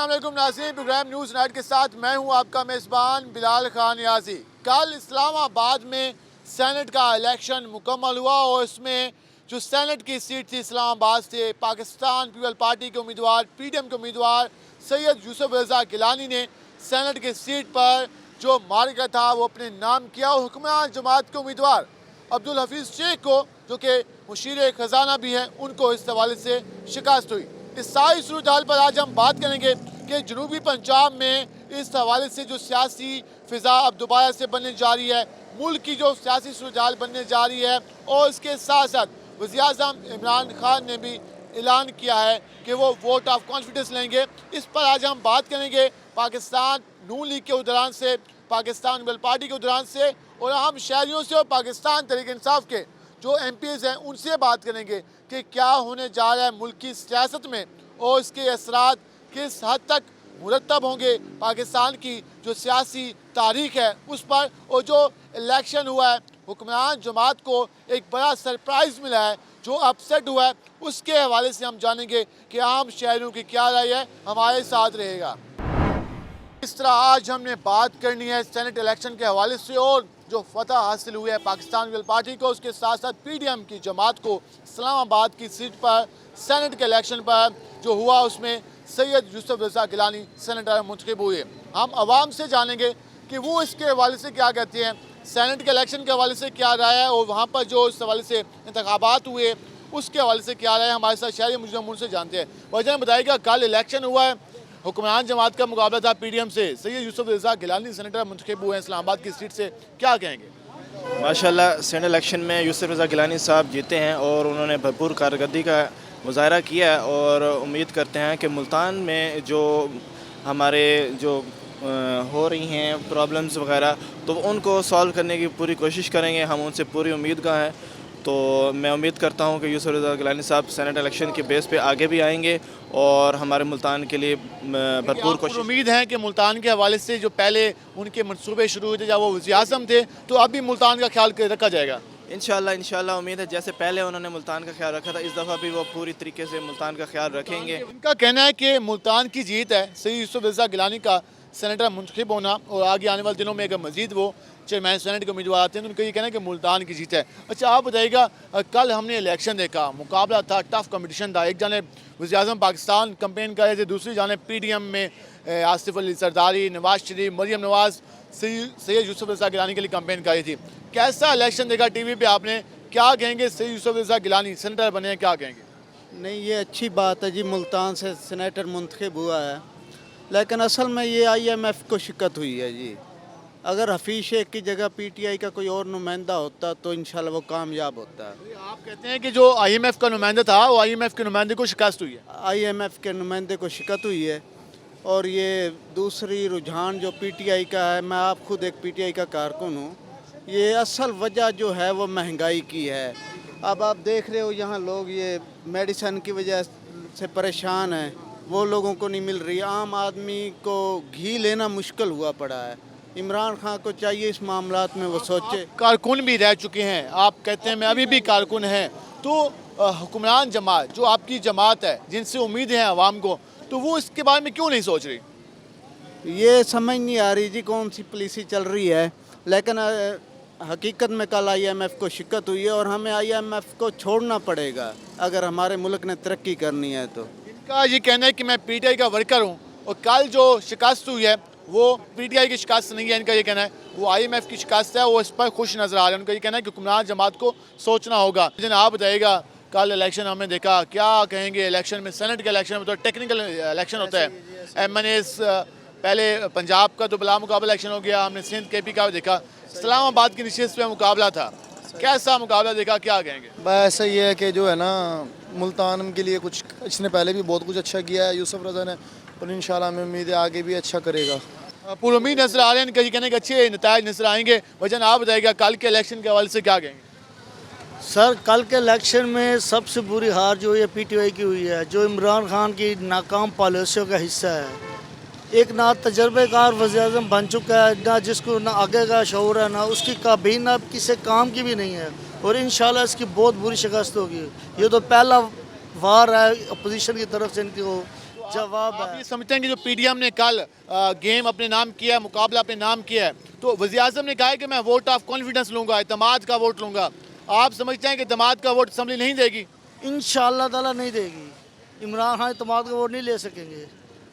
अस्सलाम वालेकुम नाज़रीन, प्रोग्राम न्यूज़ नाइट के साथ मैं हूं आपका मेज़बान बिलाल खान याजी। कल इस्लामाबाद में सेनेट का इलेक्शन मुकम्मल हुआ और इसमें जो सेनेट की सीट थी इस्लामाबाद से पाकिस्तान पीपल पार्टी के उम्मीदवार PDM के उम्मीदवार सैयद यूसुफ रज़ा गिलानी ने सेनेट की सीट पर जो मार्का था वो अपने नाम किया और हुक्मरान जमात के उम्मीदवार अब्दुल हफीज़ शेख को जो कि मुशीर ख़जाना भी हैं उनको इस हवाले से शिकस्त हुई। इस सारी सूरत हाल पर आज हम बात करेंगे कि जनूबी पंजाब में इस हवाले से जो सियासी फ़िज़ा अब दोबारा से बनने जा रही है, मुल्क की जो सियासी सूरत हाल बनने जा रही है और इसके साथ साथ वज़ीर-ए-आज़म इमरान खान ने भी ऐलान किया है कि वो वोट ऑफ कॉन्फिडेंस लेंगे। इस पर आज हम बात करेंगे पाकिस्तान नून लीग के उदरान से, पाकिस्तान पीपल पार्टी के उदरान से और आम शहरियों से और पाकिस्तान तहरीक-ए-इंसाफ के जो MPs हैं उनसे बात करेंगे कि क्या होने जा रहा है मुल्क की सियासत में और इसके असरात किस हद तक मुरतब होंगे पाकिस्तान की जो सियासी तारीख है उस पर। और जो इलेक्शन हुआ है हुक्मरान जमात को एक बड़ा सरप्राइज़ मिला है, जो अपसेट हुआ है उसके हवाले से हम जानेंगे कि आम शहरियों की क्या राय है। हमारे साथ रहेगा। इस तरह आज हमने बात करनी है सेनेट इलेक्शन के हवाले से और जो फतह हासिल हुई है पाकिस्तान पीपल पार्टी को, उसके साथ साथ PDM की जमात को इस्लामाबाद की सीट पर सेनेट के इलेक्शन पर जो हुआ उसमें सैयद यूसुफ रज़ा गिलानी सेनेटर मुंतखब हुए। हम आवाम से जानेंगे कि वो इसके हवाले से क्या कहते हैं, सेनेट के इलेक्शन के हवाले से क्या राय है और वहाँ पर जो इस हवाले से इंतखाबात हुए उसके हवाले से क्या राय है। हमारे साथ शहरी मुझे उनसे जानते हैं। वजह बताइएगा, कल इलेक्शन हुआ है, हुक्मरान जमात का मुकाबला था PDM से, सैयद यूसुफ रज़ा गिलानी सेनेटर मुंतखब हुए हैं इस्लामाबाद की सीट से, क्या कहेंगे? माशाल्लाह सेनेट इलेक्शन में यूसुफ रज़ा गिलानी साहब जीते हैं और उन्होंने भरपूर कारकर्दगी का मुजाहरा किया है और उम्मीद करते हैं कि मुल्तान में जो हमारे जो हो रही हैं प्रॉब्लम्स वगैरह तो उनको सॉल्व करने की पूरी कोशिश करेंगे। हम उनसे पूरी उम्मीद का है। तो मैं उम्मीद करता हूं कि यूसुफ रज़ा गिलानी साहब सेनेट इलेक्शन के बेस पे आगे भी आएंगे और हमारे मुल्तान के लिए भरपूर कोशिश। उम्मीद है कि मुल्तान के हवाले से जो पहले उनके मंसूबे शुरू हुए थे जब वो वज़ीर-ए-आज़म थे, तो अब भी मुल्तान का ख्याल रखा जाएगा। इंशाल्लाह उम्मीद है जैसे पहले उन्होंने मुल्तान का ख्याल रखा था इस दफ़ा भी वो पूरी तरीके से मुल्तान का ख्याल रखेंगे। उनका कहना है कि मुल्तान की जीत है सैयद यूसुफ रज़ा गिलानी का सेनेटर मुंतखब होना और आगे आने वाले दिनों में अगर मजीद वो चेयरमैन सेनेट के उम्मीदवार आते हैं तो उनका ये कहना है कि मुल्तान की जीत है। अच्छा आप बताइएगा, कल हमने इलेक्शन देखा, मुकाबला था, टफ कंपटीशन था। एक जाने वज़ीर-ए-आज़म पाकिस्तान कैंपेन कर रहे थे, दूसरी जाने PDM में आसिफ अली जरदारी, नवाज शरीफ, मरियम नवाज सैयद यूसुफ रज़ा गिलानी के लिए कैंपेन कर रही थी। कैसा इलेक्शन देखा TV पे आपने, क्या कहेंगे? सैयद यूसुफ रज़ा गिलानी सेनेटर बने हैं, क्या कहेंगे? नहीं, ये अच्छी बात है जी, मुल्तान से सेनेटर मुंतखब हुआ है, लेकिन असल में ये IMF को शिकत हुई है जी। अगर हफीज़ शेख की जगह PTI का कोई और नुमाइंदा होता तो इंशाल्लाह वो कामयाब होता है। आप कहते हैं कि जो IMF का नुमाइंदा था वो IMF के नुमाइंदे को शिकस्त हुई है। IMF के नुमाइंदे को शिकत हुई है और ये दूसरी रुझान जो PTI का है, मैं आप खुद एक PTI का कारकुन हूँ, ये असल वजह जो है वो महंगाई की है। अब आप देख रहे हो यहाँ लोग ये मेडिसिन की वजह से परेशान हैं, वो लोगों को नहीं मिल रही। आम आदमी को घी लेना मुश्किल हुआ पड़ा है। इमरान खान को चाहिए इस मामलात में वो सोचे। कारकुन भी रह चुके हैं, आप कहते हैं मैं अभी भी कारकुन हैं, तो हुक्मरान जमात जो आपकी जमात है जिनसे उम्मीद है आवाम को, तो वो इसके बारे में क्यों नहीं सोच रही? ये समझ नहीं आ रही जी कौन सी पॉलिसी चल रही है, लेकिन हकीकत में कल IMF को शिकत हुई है और हमें IMF को छोड़ना पड़ेगा अगर हमारे मुल्क ने तरक्की करनी है। तो इनका ये कहना है कि मैं PTI का वर्कर हूँ और कल जो शिकस्त हुई है वो PTI की शिकस्त नहीं है। इनका ये कहना है वो IMF की शिकस्त है, वो इस पर खुश नज़र आ रहे हैं। उनका ये कहना है कि हुक्मरान जमात को सोचना होगा। लेकिन आप बताइएगा, कल इलेक्शन हमने देखा, क्या कहेंगे इलेक्शन में? सेनेट के इलेक्शन में तो टेक्निकल इलेक्शन होता है। MNAs पहले पंजाब का तो बला मुकाबला इलेक्शन हो गया, हमने सिंध KP का देखा, इस्लामाबाद की नशिस्त पे मुकाबला था। कैसा मुकाबला देखा, क्या कहेंगे? बस ये है कि जो है ना मुल्तान के लिए कुछ इसने पहले भी बहुत कुछ अच्छा किया है यूसुफ रज़ा ने और इंशाल्लाह हमें उम्मीद है आगे भी अच्छा करेगा। पूरी उम्मीद नजर आ रहे हैं, इनका ये कहने के अच्छे नतायज नजर आएंगे। वजन आप बताइएगा कल के इलेक्शन के हवाले से क्या कहेंगे? सर कल के इलेक्शन में सबसे बुरी हार जो है PTI की हुई है, जो इमरान खान की नाकाम पॉलिसियों का हिस्सा है। एक ना तजर्बेकार वज़ीर-ए-आज़म बन चुका है, ना जिसको ना आगे का शऊर है, ना उसकी काबीना किसी काम की भी नहीं है और इंशाल्लाह इसकी बहुत बुरी शिकस्त होगी। ये तो पहला वार है अपोजिशन की तरफ से इनकी हो। जवाब आप है। ये समझते हैं कि जो पीडीएम ने कल गेम अपने नाम किया है, मुकाबला अपने नाम किया है, तो वज़ीर आज़म ने कहा है कि मैं वोट ऑफ कॉन्फिडेंस लूँगा, इतमाद का वोट लूँगा। आप समझते हैं कि इतमाद का वोट असम्बली नहीं देगी? इंशाअल्लाह ताला नहीं देगी। इमरान खान इत्तेमाद का वोट नहीं ले सकेंगे।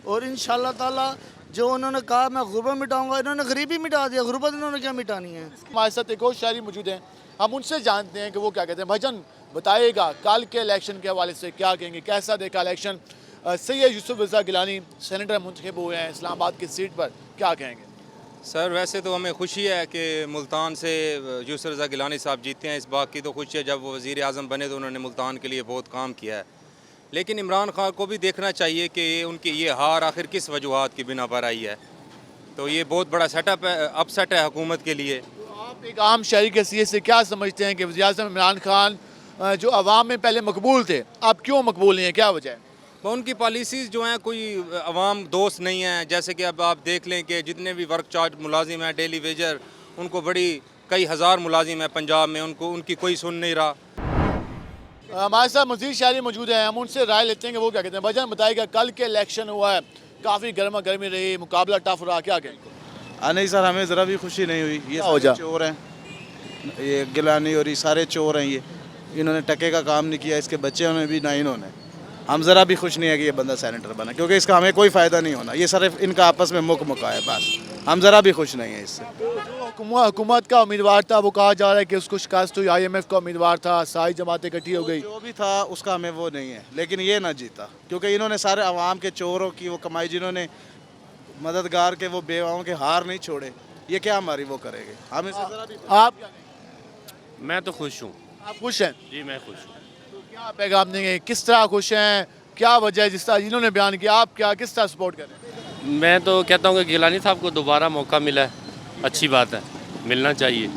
और इंशाअल्लाह ताला जो उन्होंने कहा मैं गुर्बत मिटाऊंगा, इन्होंने गरीबी मिटा दिया, गुर्बत इन्होंने क्या मिटानी है। हमारे साथ एक और शायरी मौजूद हैं, हम उनसे जानते हैं कि वो क्या कहते हैं। भाईजान बताइएगा कल के इलेक्शन के हवाले से क्या कहेंगे, कैसा देखा इलेक्शन? सैयद यूसुफ रज़ा गिलानी सेनेटर मुंतखब हुए हैं इस्लामाबाद की सीट पर, क्या कहेंगे? सर वैसे तो हमें खुशी है कि मुल्तान से यूसुफ रज़ा गिलानी साहब जीते हैं। इस बात की तो खुशी है, जब वो वज़ीर आज़म बने तो उन्होंने मुल्तान के लिए बहुत काम किया है। लेकिन इमरान खान को भी देखना चाहिए कि उनकी ये हार आखिर किस वजूहात की बिना पर आई है। तो ये बहुत बड़ा सेटअप है, अपसेट है हुकूमत के लिए। तो आप एक आम शहरी के हैसियत से क्या समझते हैं कि वज़ीर आज़म इमरान खान जो अवाम में पहले मकबूल थे, अब क्यों मकबूल नहीं है, क्या वजह है? वो उनकी पॉलिसीज़ जो हैं कोई अवाम दोस्त नहीं हैं। जैसे कि अब आप देख लें कि जितने भी वर्क चार्ज मुलाजिम हैं, डेली वेजर, उनको बड़ी कई हज़ार मुलाजिम हैं पंजाब में, उनको उनकी कोई सुन नहीं रहा। हमारे साथ मज़ीद शायरी मौजूद हैं, हम उनसे राय लेते हैं कि वो क्या कहते हैं। भाईजान बताइएगा कल के इलेक्शन हुआ है, काफ़ी गर्मा गर्मी रही, मुकाबला टफ रहा, क्या कहेंगे? नहीं सर, हमें ज़रा भी खुशी नहीं हुई। ये हो जा? सारे चोर हैं, ये गिलानी और ये सारे चोर हैं। ये इन्होंने टके का काम नहीं किया, इसके बच्चे ने भी ना इन्होंने। हम ज़रा भी खुश नहीं है कि ये बंदा सेनेटर बना, क्योंकि इसका हमें कोई फ़ायदा नहीं होना। ये सिर्फ इनका आपस में मुका है बस। हम ज़रा भी खुश नहीं है इससे। जो हुकूमत का उम्मीदवार था वो कहा जा रहा है कि उसको शिकस्त हुई, IMF का उम्मीदवार था, सारी जमातें इकट्ठी हो गई। जो भी था उसका हमें वो नहीं है, लेकिन ये ना जीता, क्योंकि इन्होंने सारे अवाम के चोरों की वो कमाई, जिन्होंने मददगार के वो बेवाओं के हार नहीं छोड़े, ये क्या हमारी वो करेंगे। हम इससे ज़रा भी आप क्या कहेंगे? मैं तो खुश हूँ आप खुश हैं? जी, मैं खुश हूँ। तो क्या पैगाम देंगे, किस तरह खुश हैं, क्या वजह है जिस तरह इन्होंने बयान किया, आप क्या किस तरह सपोर्ट कर रहे हैं? मैं तो कहता हूँ कि गिलानी साहब को दोबारा मौका मिला है, अच्छी बात है, मिलना चाहिए।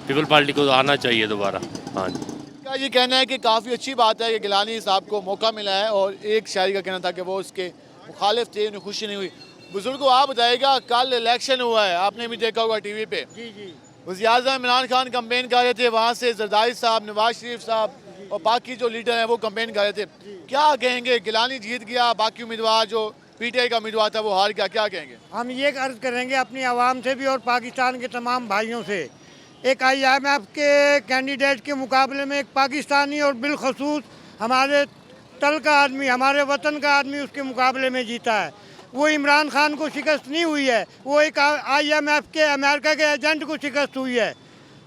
पीपल पार्टी को आना चाहिए दोबारा। हाँ जी। क्या ये कहना है कि काफ़ी अच्छी बात है कि गिलानी साहब को मौका मिला है, और एक शायरी का कहना था कि वो उसके मुखालिफ थे, उन्हें खुशी नहीं हुई। बुजुर्गों आप बताइएगा कल इलेक्शन हुआ है, आपने भी देखा होगा टीवी पे। जी वज़ीर आज़म इमरान खान कैंपेन कर रहे थे, वहाँ से जरदारी साहब, नवाज शरीफ साहब और बाकी जो लीडर हैं वो कैंपेन कर रहे थे। क्या कहेंगे, गिलानी जीत गया, बाकी उम्मीदवार जो PTI का उम्मीदवार था वो हार गया, क्या कहेंगे? हम ये अर्ज करेंगे अपनी आवाम से भी और पाकिस्तान के तमाम भाइयों से, एक IMF के कैंडिडेट के मुकाबले में एक पाकिस्तानी और बिलखसूस हमारे तल का आदमी, हमारे वतन का आदमी उसके मुकाबले में जीता है। वो इमरान खान को शिकस्त नहीं हुई है, वो एक IMF के अमेरिका के एजेंट को शिकस्त हुई है।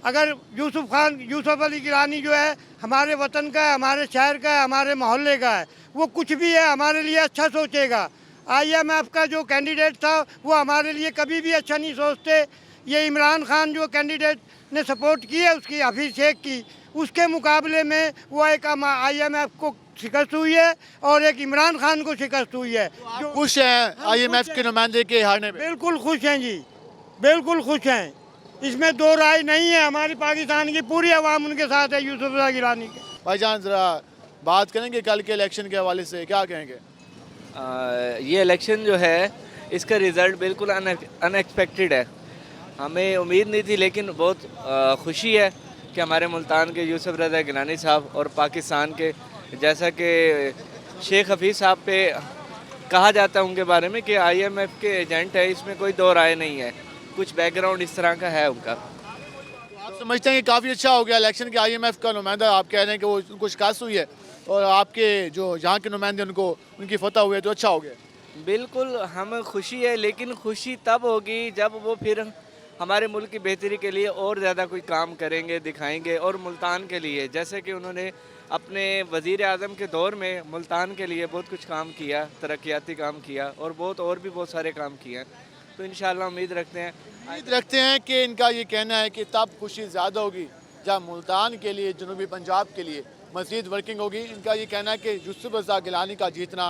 अगर यूसुफ अली गिलानी जो है हमारे वतन का है, हमारे शहर का है, हमारे मोहल्ले का है, वो कुछ भी है हमारे लिए अच्छा सोचेगा। IMF का जो कैंडिडेट था वो हमारे लिए कभी भी अच्छा नहीं सोचते। ये इमरान खान जो कैंडिडेट ने सपोर्ट की है उसकी, हफीज़ शेख की, उसके मुकाबले में वो एक IMF को शिकस्त हुई है और एक इमरान खान को शिकस्त हुई है। जो खुश हैं IMF के नुमाइंदे के हारने पे? बिल्कुल खुश हैं जी, बिल्कुल खुश हैं, इसमें दो राय नहीं है। हमारी पाकिस्तान की पूरी आवाम उनके साथ है, यूसुफ रज़ा गिलानी के। भाईजान ज़रा बात करेंगे कल के इलेक्शन के हवाले से, क्या कहेंगे? ये इलेक्शन जो है इसका रिज़ल्ट बिल्कुल अनएक्सपेक्टेड है। हमें उम्मीद नहीं थी, लेकिन बहुत खुशी है कि हमारे मुल्तान के यूसुफ रज़ा गिलानी साहब और पाकिस्तान के, जैसा कि शेख हफीज़ साहब पे कहा जाता है उनके बारे में कि IMF के एजेंट है, इसमें कोई दो राय नहीं है। कुछ बैकग्राउंड इस तरह का है उनका। आप समझते हैं कि काफ़ी अच्छा हो गया इलेक्शन के? IMF का नुमाइंदा आप कह रहे हैं कि वो उनको शिकस्त हुई है और आपके जो यहाँ के नुमाइंदे उनको उनकी फतह हुई है, तो अच्छा हो गया। बिल्कुल हमें खुशी है, लेकिन खुशी तब होगी जब वो फिर हमारे मुल्क की बेहतरी के लिए और ज़्यादा कोई काम करेंगे, दिखाएंगे। और मुल्तान के लिए, जैसे कि उन्होंने अपने वज़ीर आज़म के दौर में मुल्तान के लिए बहुत कुछ काम किया, तरक्याती काम किया, और भी बहुत सारे काम किए हैं। तो इंशाअल्लाह उम्मीद रखते हैं कि इनका ये कहना है कि तब खुशी ज़्यादा होगी जब मुल्तान के लिए, जनूबी पंजाब के लिए मज़ीद वर्किंग होगी। इनका ये कहना है कि यूसुफ रज़ा गिलानी का जीतना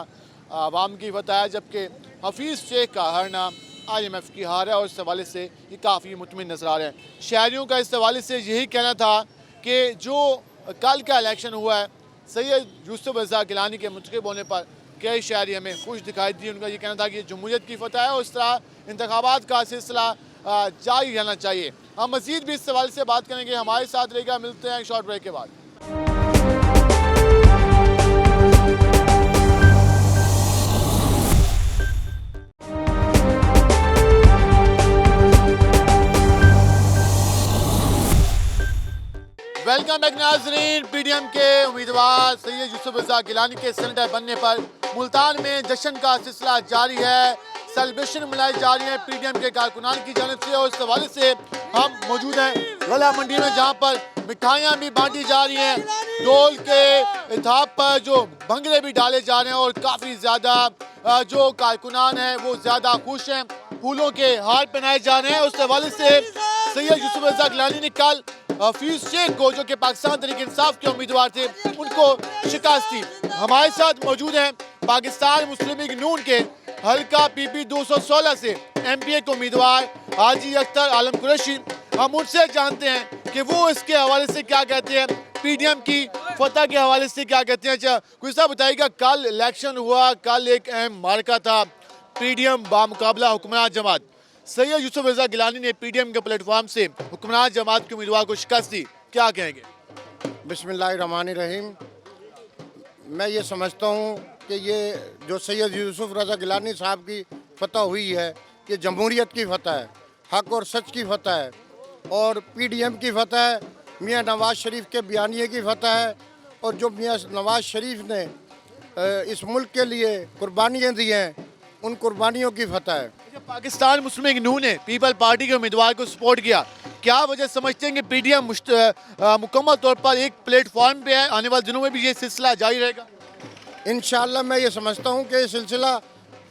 आवाम की फतह है, जबकि हफीज़ शेख का हारना IMF की हार है, और इस हवाले से ये काफ़ी मुतमिन नज़र आ रहे हैं। शहरियों का इस हवाले से यही कहना था कि जो कल का इलेक्शन हुआ है, सैयद यूसुफ रज़ा गिलानी के मुंतखब होने पर कई शहरी हमें खुश दिखाई दी। उनका ये कहना था कि जमहूरियत की फतह है और इस तरह इंतखाबात का सिलसिला जारी रहना चाहिए। हम मज़ीद भी इस सवाल से बात करेंगे, हमारे साथ रहेगा। मिलते हैं शॉर्ट ब्रेक के बाद। वेलकम बैक नाजरीन। पीडीएम के उम्मीदवार सैयद यूसुफ रज़ा गिलानी के सेनेटर बनने पर मुल्तान में जश्न का सिलसिला जारी है। सेलिब्रेशन मनाई जा रही है पीडीएम के कारकुनान की जानिब से और इस हवाले से हम मौजूद हैं गला मंडी में, जहां पर मिठाइयाँ भी बांटी जा रही हैं। ढोल के इताब पर जो भंगड़े भी डाले जा रहे हैं और काफ़ी ज़्यादा जो कारकुनान हैं वो ज़्यादा खुश हैं। फूलों के हार पहनाए जा रहे हैं। उस हवाले से सैयद यूसुफ रज़ा गिलानी ने कल हफीज शेख को, जो कि पाकिस्तान तहरीक इंसाफ के उम्मीदवार थे, उनको शिकस्त दी। हमारे साथ मौजूद हैं पाकिस्तान मुस्लिम लीग नून के हल्का पीपी 216 से एमपीए के उम्मीदवार हाजी अख्तर आलम कुरैशी। हम उनसे जानते हैं कि वो इसके हवाले से क्या कहते हैं, पीडीएम की फतह के हवाले से क्या कहते हैं। अच्छा कुछ साहब बताइएगा, कल इलेक्शन हुआ, कल एक अहम मार्का था, पीडीएम बामुकाबला हुक्मरान जमात। सैयद यूसुफ रज़ा गिलानी ने पीडीएम के प्लेटफॉर्म से हुक्मरान जमात के उम्मीदवार को शिकस्त दी, क्या कहेंगे? बिस्मिल्लाहिर्रहमानिर्रहीम। मैं ये समझता हूँ कि ये जो सैयद यूसुफ रज़ा गिलानी साहब की फतह हुई है, ये जमहूरियत की फतह है, हक और सच की फतह है, और पीडीएम की फतह है, मियाँ नवाज शरीफ के बयानिए की फतह है, और जो मियाँ नवाज शरीफ ने इस मुल्क के लिए कुर्बानियाँ दी हैं, उन कुर्बानियों की फतह है। पाकिस्तान मुस्लिम लीग नून ने पीपल पार्टी के उम्मीदवार को सपोर्ट किया, क्या वजह समझते हैं कि पीडीएम मुकम्मल तौर पर एक प्लेटफॉर्म पे है? आने वाले दिनों में भी ये सिलसिला जारी रहेगा? इंशाअल्लाह मैं ये समझता हूँ कि ये सिलसिला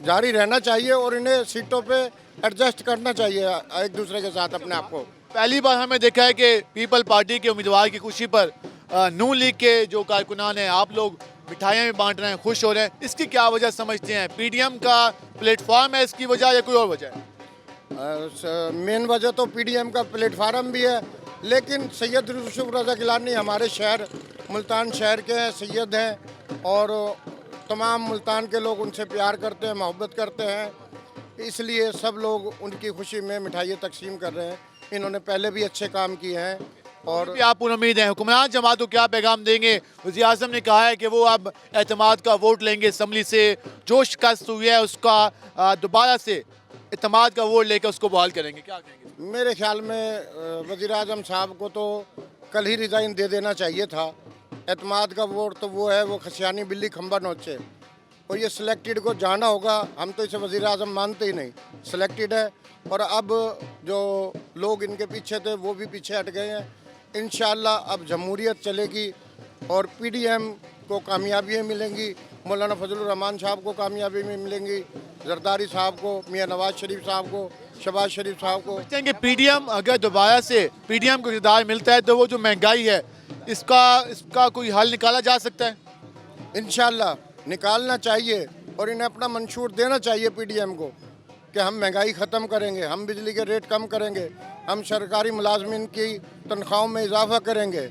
जारी रहना चाहिए और इन्हें सीटों पे एडजस्ट करना चाहिए एक दूसरे के साथ अपने आप को। पहली बार हमें देखा है कि पीपल पार्टी के उम्मीदवार की खुशी पर नून लीग के जो कारकुनान हैं, आप लोग मिठाइयाँ भी बांट रहे हैं, खुश हो रहे हैं, इसकी क्या वजह समझते हैं? पीडीएम का प्लेटफॉर्म है इसकी वजह या कोई और वजह है? मेन वजह तो पीडीएम का प्लेटफार्म भी है, लेकिन सैयद यूसुफ रज़ा गिलानी हमारे शहर मुल्तान शहर के हैं, सैयद हैं, और तमाम मुल्तान के लोग उनसे प्यार करते हैं, मोहब्बत करते हैं, इसलिए सब लोग उनकी खुशी में मिठाइयाँ तकसीम कर रहे हैं। इन्होंने पहले भी अच्छे काम किए हैं और भी आप उम्मीद है हुक्मरान जमात को क्या पैगाम देंगे? वज़ीर आज़म ने कहा है कि वो अब एतमाद का वोट लेंगे, असम्बली से जो शिकस्त हुई है उसका दोबारा से एतमाद का वोट लेकर उसको बहाल करेंगे, क्या कहेंगे? मेरे ख्याल में वज़ीर आज़म साहब को तो कल ही रिज़ाइन दे देना चाहिए था। एतमाद का वोट तो वो है, वो खसियानी बिल्ली खंबा नोचे, और ये सिलेक्टेड को जाना होगा। हम तो इसे वज़ीर आज़म मानते ही नहीं, सिलेक्टेड है, और अब जो लोग इनके पीछे थे वो भी पीछे हट गए हैं। इंशाअल्लाह अब जमहूरियत चलेगी और पीडीएम को कामयाबियाँ मिलेंगी, मौलाना फजलुर रहमान साहब को कामयाबी मिलेंगी, जरदारी साहब को, मियाँ नवाज शरीफ साहब को, शहबाज शरीफ साहब को। कि पीडीएम अगर दोबारा से पीडीएम को इक़्तिदार मिलता है तो वो जो महंगाई है इसका कोई हल निकाला जा सकता है? इंशाअल्लाह निकालना चाहिए, और इन्हें अपना मंशूर देना चाहिए पीडीएम को कि हम महंगाई ख़त्म करेंगे, हम बिजली के रेट कम करेंगे, हम सरकारी मुलाजमिन की तनख्वाहों में इजाफा करेंगे,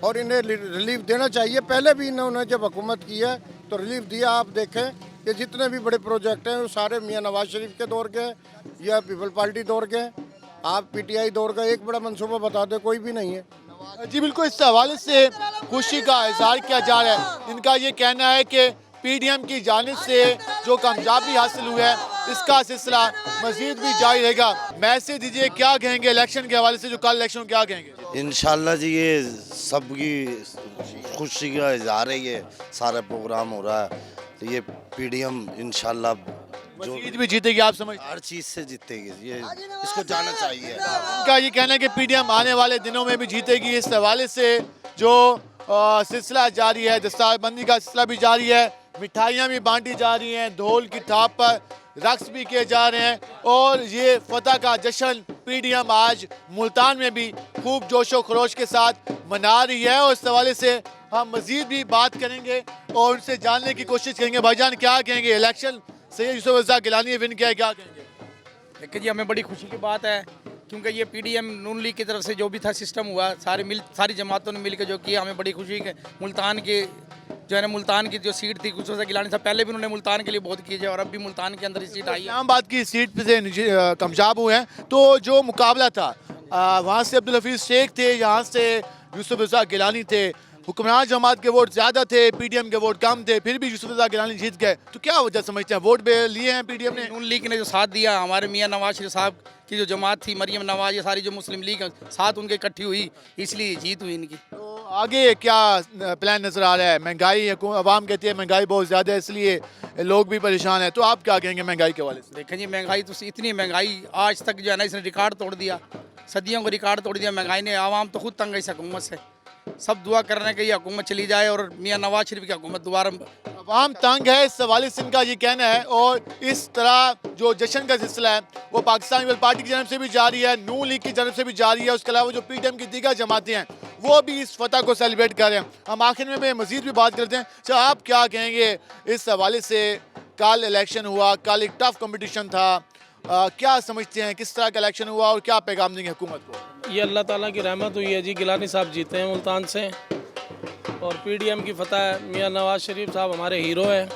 और इन्हें रिलीफ देना चाहिए। पहले भी इन्होंने जब हुकूमत की है तो रिलीफ दिया। आप देखें कि जितने भी बड़े प्रोजेक्ट हैं वो सारे मियाँ नवाज शरीफ के दौर के या पीपल पार्टी दौर के। आप पीटीआई दौर का एक बड़ा मनसूबा बता दें, कोई भी नहीं है। जी बिल्कुल, इस हवाले से खुशी का इजहार किया जा रहा है। इनका ये कहना है कि पीडीएम की जानिब से जो कामयाबी हासिल हुई है इसका सिलसिला मजीद भी जारी रहेगा। मैसेज दीजिए, क्या कहेंगे इलेक्शन के हवाले से, जो कल इलेक्शन क्या कहेंगे? इंशाल्लाह जी ये सबकी खुशी का इजहार है, ये सारा प्रोग्राम हो रहा है, तो ये पीडीएम इंशाल्लाह जो मजीद भी जीतेगी, आप समझ? हर चीज़ से जीतेगी, ये इसको जाना चाहिए। उनका ये कहना है कि पीडीएम आने वाले दिनों में भी जीतेगी। इस हवाले से जो सिलसिला जारी है, दस्तारबंदी का सिलसिला भी जारी है, मिठाइयाँ भी बांटी जा रही हैं, ढोल की थाप पर रक्स भी किए जा रहे हैं, और ये फतह का जश्न पीडीएम आज मुल्तान में भी खूब जोशो खरोश के साथ मना रही है। और इस हवाले से हम मज़ीद भी बात करेंगे और उनसे जानने की कोशिश करेंगे। भाईजान क्या कहेंगे, इलेक्शन सैयद यूसुफ रज़ा गिलानी ने विन किया है, क्या कहेंगे? देखिए जी, हमें बड़ी खुशी की बात है, क्योंकि ये पीडीएम नून लीग की तरफ से जो भी था सिस्टम हुआ, सारी जमातों ने मिलकर जो किया, हमें बड़ी खुशी है। मुल्तान के जो है ना, मुल्तान की जो सीट थी यूसुफ रज़ा गिलानी साहब, पहले भी उन्होंने मुल्तान के लिए बहुत किया और अब भी मुल्तान के अंदर ही सीट आई है। इस्लामाबाद की सीट से कामयाब हुए हैं, तो जो मुकाबला था वहाँ से अब्दुल हफीज़ शेख थे, यहाँ से यूसुफ रज़ा गिलानी थे। हुक्मरान जमात के वोट ज़्यादा थे, पीडीएम के वोट कम थे, फिर भी यूसुफ रज़ा गिलानी जीत गए, तो क्या वजह समझते हैं? वोट लिए हैं पीडीएम ने? नून लीग ने जो साथ दिया, हमारे मियां नवाज शरीफ साहब की जो जमात थी, मरियम नवाज, ये सारी जो मुस्लिम लीग साथ उनके इकट्ठी हुई, इसलिए जीत हुई इनकी। तो आगे क्या प्लान नज़र आ रहा है? महंगाई, अवाम कहती है महंगाई बहुत ज़्यादा है, इसलिए लोग भी परेशान हैं, तो आप क्या कहेंगे महंगाई के हवाले से? देखें जी, महंगाई तो इतनी महंगाई आज तक जो है ना, इसने रिकॉर्ड तोड़ दिया, सदियों को रिकॉर्ड तोड़ दिया महंगाई ने। आवाम तो खुद तंग है इस हुकूमत से। सब दुआ कर रहे हैं कि ये हुकूमत चली जाए और मियां नवाज शरीफ की हुकूमत दोबारा। अवाम तंग है, इस हवाले से इनका ये कहना है। और इस तरह जो जश्न का सिलसिला है वो पाकिस्तान पीपल्स पार्टी की जानब से भी जारी है, नून लीग की जानब से भी जारी है, उसके अलावा जो पीडीएम की दीगर जमातें हैं वो भी इस फतह को सेलिब्रेट कर रहे हैं। हम आखिर में मजीद भी बात करते हैं। अच्छा, आप क्या कहेंगे इस हवाले से? कल इलेक्शन हुआ, कल एक टफ कंपटीशन था, क्या समझते हैं किस तरह का इलेक्शन हुआ और क्या पैगाम देंगे हुकूमत को? ये अल्लाह ताला की रहमत हुई है जी, गिलानी साहब जीते हैं मुल्तान से और पीडीएम की फतह है। मियां नवाज शरीफ साहब हमारे हीरो हैं,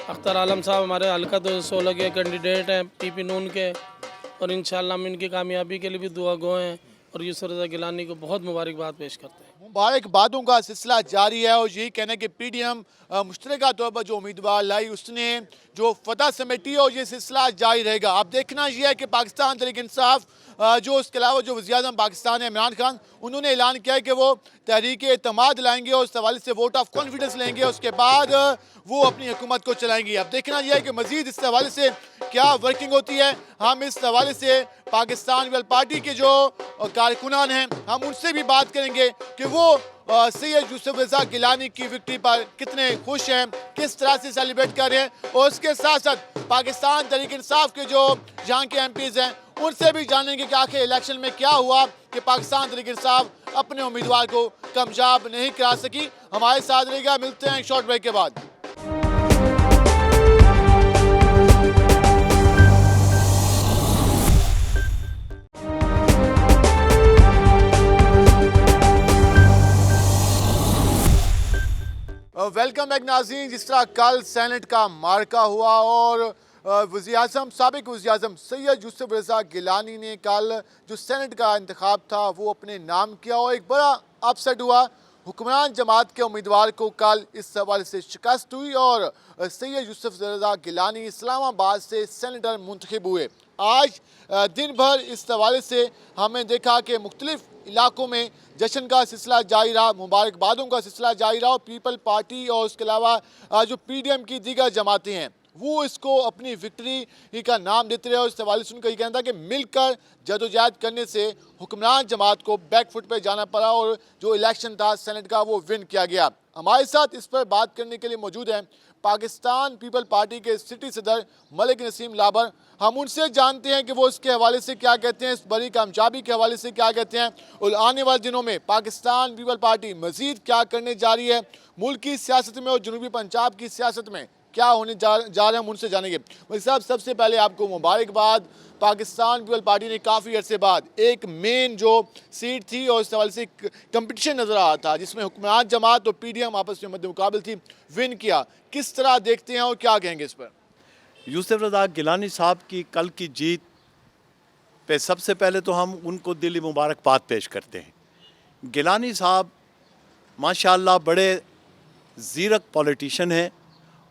अख्तर आलम साहब हमारे हल्का 216 के कैंडिडेट हैं पीपी नून के, और इंशाल्लाह हम इनकी कामयाबी के लिए भी दुआ गो हैं और यूसुफ रज़ा गिलानी को बहुत मुबारकबाद पेश करते हैं। मुबारकबादों का सिलसिला जारी है और यही कहना है कि पीडीएम मुश्तरका तौर पर जो उम्मीदवार लाई उसने जो फतह समेटी और ये सिलसिला जारी रहेगा। अब देखना यह है कि पाकिस्तान तहरीक इंसाफ जो उसके अलावा जो वज़ीर-ए-आज़म पाकिस्तान है इमरान खान, उन्होंने ऐलान किया है कि वो तहरीक एतमाद लाएंगे और उस हवाले से वोट ऑफ कॉन्फिडेंस लेंगे, उसके बाद वो अपनी हुकूमत को चलाएंगी। अब देखना यह है कि मज़ीद इस हवाले से क्या वर्किंग होती है। हम इस हवाले से पाकिस्तान पीपल्स पार्टी के जो कारकुनान हैं हम उनसे भी बात करेंगे कि वो सैयद यूसुफ रज़ा गिलानी की विक्ट्री पर कितने खुश हैं, किस तरह से सेलिब्रेट कर रहे हैं, और उसके साथ साथ पाकिस्तान तहरीक इंसाफ के जो यहाँ के एमपीज़ हैं उनसे भी जानेंगे कि आखिर इलेक्शन में क्या हुआ कि पाकिस्तान तहरीक इंसाफ अपने उम्मीदवार को कामयाब नहीं करा सकी। हमारे साथ रहेगा, मिलते हैं एक शॉर्ट ब्रेक के बाद। वेलकम बैक नाज़रीन। जिस तरह कल सेनेट का मार्का हुआ और वज़ीर-ए-आज़म साबिक़ वज़ीर-ए-आज़म सैयद यूसुफ रज़ा गिलानी ने कल जो सेनेट का इंतखाब था वो अपने नाम किया और एक बड़ा अपसेट हुआ। हुक्मरान जमात के उम्मीदवार को कल इस हवाले से शिकस्त हुई और सैयद यूसुफ रज़ा गिलानी इस्लामाबाद से सेनेटर मुंतखब हुए। आज दिन भर इस हवाले से हमने देखा कि मुख्तलिफ इलाकों में जश्न का सिलसिला जारी रहा, मुबारकबादों का सिलसिला जारी रहा और पीपल पार्टी और उसके अलावा जो पीडीएम की दीगर जमातें हैं वो इसको अपनी विक्ट्री का नाम देते रहे। और इस हवाले से उनका ये कहना था कि मिलकर जदोजहद करने से हुक्मरान जमात को बैकफुट पे जाना पड़ा और जो इलेक्शन था सेनेट का वो विन किया गया। हमारे साथ इस पर बात करने के लिए मौजूद हैं पाकिस्तान पीपल पार्टी के सिटी सदर मलिक नसीम लाबर। हम उनसे जानते हैं कि वो इसके हवाले से क्या कहते हैं, इस बड़ी कामयाबी के हवाले से क्या कहते हैं और आने वाले दिनों में पाकिस्तान पीपल पार्टी मज़ीद क्या करने जा रही है, मुल्क की सियासत में और जनूबी पंजाब की सियासत में क्या होने जा रहे हैं, हम उनसे जानेंगे। भाई साहब, सबसे पहले आपको मुबारकबाद। पाकिस्तान पीपल पार्टी ने काफ़ी अरसे बाद एक मेन जो सीट थी और इस हवाले से कंपटीशन नज़र आ रहा था जिसमें हुक्मरान जमात और पीडीएम आपस में मद्दे मुकाबल थी, विन किया। किस तरह देखते हैं और क्या कहेंगे इस पर? यूसुफ रज़ा गिलानी साहब की कल की जीत पे सबसे पहले तो हम उनको दिली मुबारकबाद पेश करते हैं। गिलानी साहब माशाल्लाह बड़े ज़ीरक पॉलिटिशियन हैं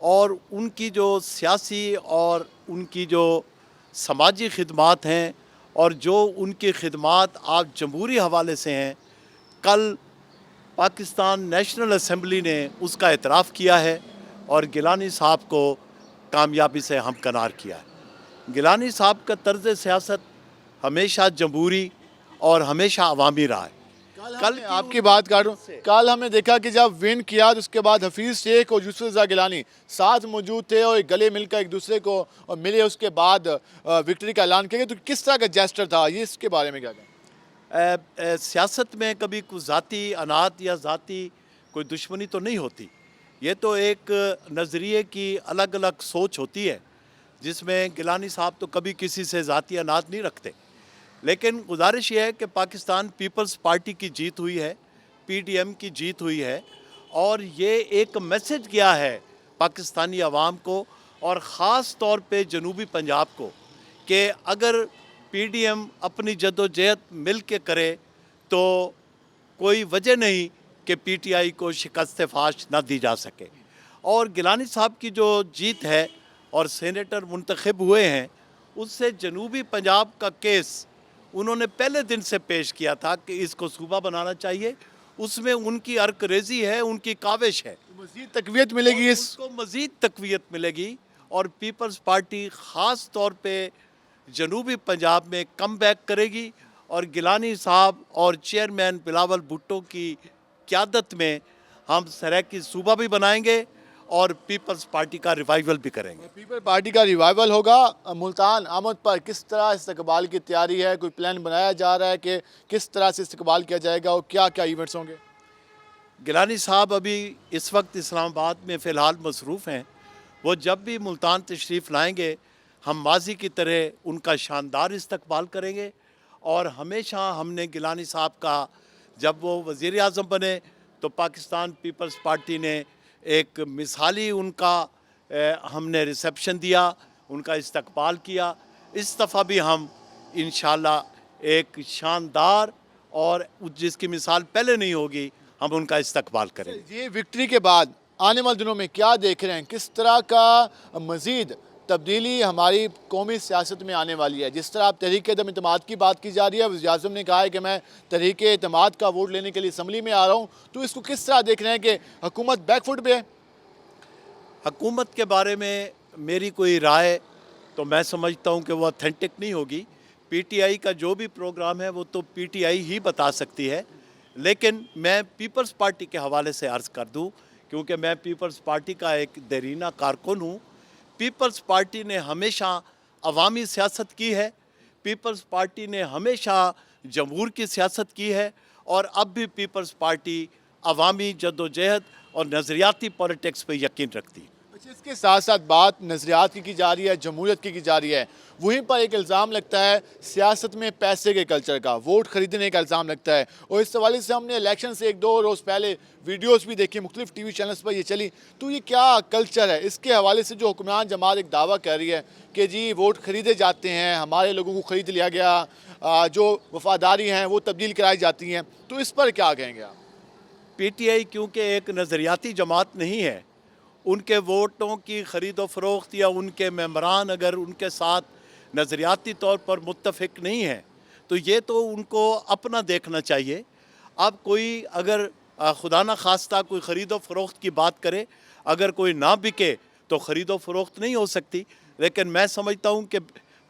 और उनकी जो सियासी और उनकी जो समाजी खिदमात हैं और जो उनकी खिदमात आप जमहूरी हवाले से हैं, कल पाकिस्तान नेशनल असम्बली ने उसका एतराफ़ किया है और गिलानी साहब को कामयाबी से हमकनार किया है। गिलानी साहब का तर्ज़ सियासत हमेशा जमहूरी और हमेशा अवामी रहा है। कल आपकी बात कर रहा हूँ, कल हमने देखा कि जब विन किया तो उसके बाद हफीज़ शेख और यूसुफ रज़ा गिलानी साथ मौजूद थे और गले मिलकर एक दूसरे को मिले, उसके बाद विक्ट्री का ऐलान किया। तो किस तरह का जेस्टर था ये, इसके बारे में क्या कहें? सियासत में कभी कोई ज़ाती अनात या ज़ाती कोई दुश्मनी तो नहीं होती, ये तो एक नज़रिए की अलग अलग सोच होती है जिसमें गिलानी साहब तो कभी किसी से ज़ाती अनात नहीं रखते। लेकिन गुजारिश ये है कि पाकिस्तान पीपल्स पार्टी की जीत हुई है, पीडीएम की जीत हुई है और ये एक मैसेज गया है पाकिस्तानी अवाम को और ख़ास तौर पे जनूबी पंजाब को कि अगर पीडीएम अपनी जद्दोजहद मिल के करे तो कोई वजह नहीं कि पीटीआई को शिकस्त फाश न दी जा सके। और गिलानी साहब की जो जीत है और सेनेटर मुंतखब हुए हैं, उससे जनूबी पंजाब का केस उन्होंने पहले दिन से पेश किया था कि इसको सूबा बनाना चाहिए। उसमें उनकी अर्करेजी है, उनकी काविश है, मज़ीद तक़वियत मिलेगी, इसको मज़ीद तक़वियत मिलेगी। और पीपल्स पार्टी ख़ास तौर पे जनूबी पंजाब में कम बैक करेगी और गिलानी साहब और चेयरमैन बिलावल भुट्टो की क़यादत में हम सराकी सूबा भी बनाएंगे और पीपल्स पार्टी का रिवाइवल भी करेंगे। पीपल पार्टी का रिवाइवल होगा। मुल्तान आमद पर किस तरह इस्तकबाल की तैयारी है? कोई प्लान बनाया जा रहा है कि किस तरह से इस्तकबाल किया जाएगा और क्या क्या इवेंट्स होंगे? गिलानी साहब अभी इस वक्त इस्लामाबाद में फ़िलहाल मसरूफ़ हैं। वो जब भी मुल्तान तशरीफ़ लाएंगे, हम माजी की तरह उनका शानदार इस्तकबाल करेंगे। और हमेशा हमने गिलानी साहब का, जब वो वज़ीर आज़म बने तो पाकिस्तान पीपल्स पार्टी ने एक मिसाली उनका हमने रिसेप्शन दिया, उनका इस्तकबाल किया। इस दफ़ा भी हम इंशाल्लाह एक शानदार और जिसकी मिसाल पहले नहीं होगी, हम उनका इस्तकबाल करेंगे। ये विक्ट्री के बाद आने वाले दिनों में क्या देख रहे हैं? किस तरह का मज़ीद तब्दीली हमारी कौमी सियासत में आने वाली है? जिस तरह आप तहरीक अदम इत्तेमाद की बात की जा रही है, वज़ीर आज़म ने कहा है कि मैं तहरीक इत्तेमाद का वोट लेने के लिए असम्बली में आ रहा हूँ, तो इसको किस तरह देख रहे हैं कि हुकूमत बैकफुट पे है? हुकूमत के बारे में मेरी कोई राय तो मैं समझता हूँ कि वो ऑथेंटिक नहीं होगी। पीटीआई का जो भी प्रोग्राम है वो तो पीटीआई ही बता सकती है। लेकिन मैं पीपल्स पार्टी के हवाले से अर्ज़ कर दूँ, क्योंकि मैं पीपल्स पार्टी का एक देरीना कारकुन हूँ। पीपल्स पार्टी ने हमेशा अवामी सियासत की है, पीपल्स पार्टी ने हमेशा जमहूर की सियासत की है और अब भी पीपल्स पार्टी अवामी जद्दोजहद और नज़रियाती पॉलिटिक्स पे यकीन रखती है। अच्छा, इसके साथ साथ बात नज़रियात की जा रही है, जमहूरियत की जा रही है, वहीं पर एक इल्ज़ाम लगता है सियासत में पैसे के कल्चर का, वोट ख़रीदने का इल्ज़ाम लगता है। और इस हवाले से हमने इलेक्शन से 1-2 रोज़ पहले वीडियोस भी देखी, मुख्तलिफ टीवी चैनल्स पर ये चली। तो ये क्या कल्चर है? इसके हवाले से जो हुक्मरान जमात एक दावा कर रही है कि जी वोट ख़रीदे जाते हैं, हमारे लोगों को ख़रीद लिया गया, जो वफादारी हैं वो तब्दील कराई जाती हैं, तो इस पर क्या कहेंगे आप? पीटीआई क्योंकि एक नज़रियाती जमात नहीं है, उनके वोटों की ख़रीद व फ़रोख्त या उनके मेंबरान अगर उनके साथ नज़रियाती तौर पर मुत्तफ़िक नहीं है तो ये तो उनको अपना देखना चाहिए। अब कोई अगर खुदा न खास्ता कोई ख़रीद व फ़रोख्त की बात करे, अगर कोई ना बिके तो ख़रीद व फ़रोख्त नहीं हो सकती। लेकिन मैं समझता हूँ कि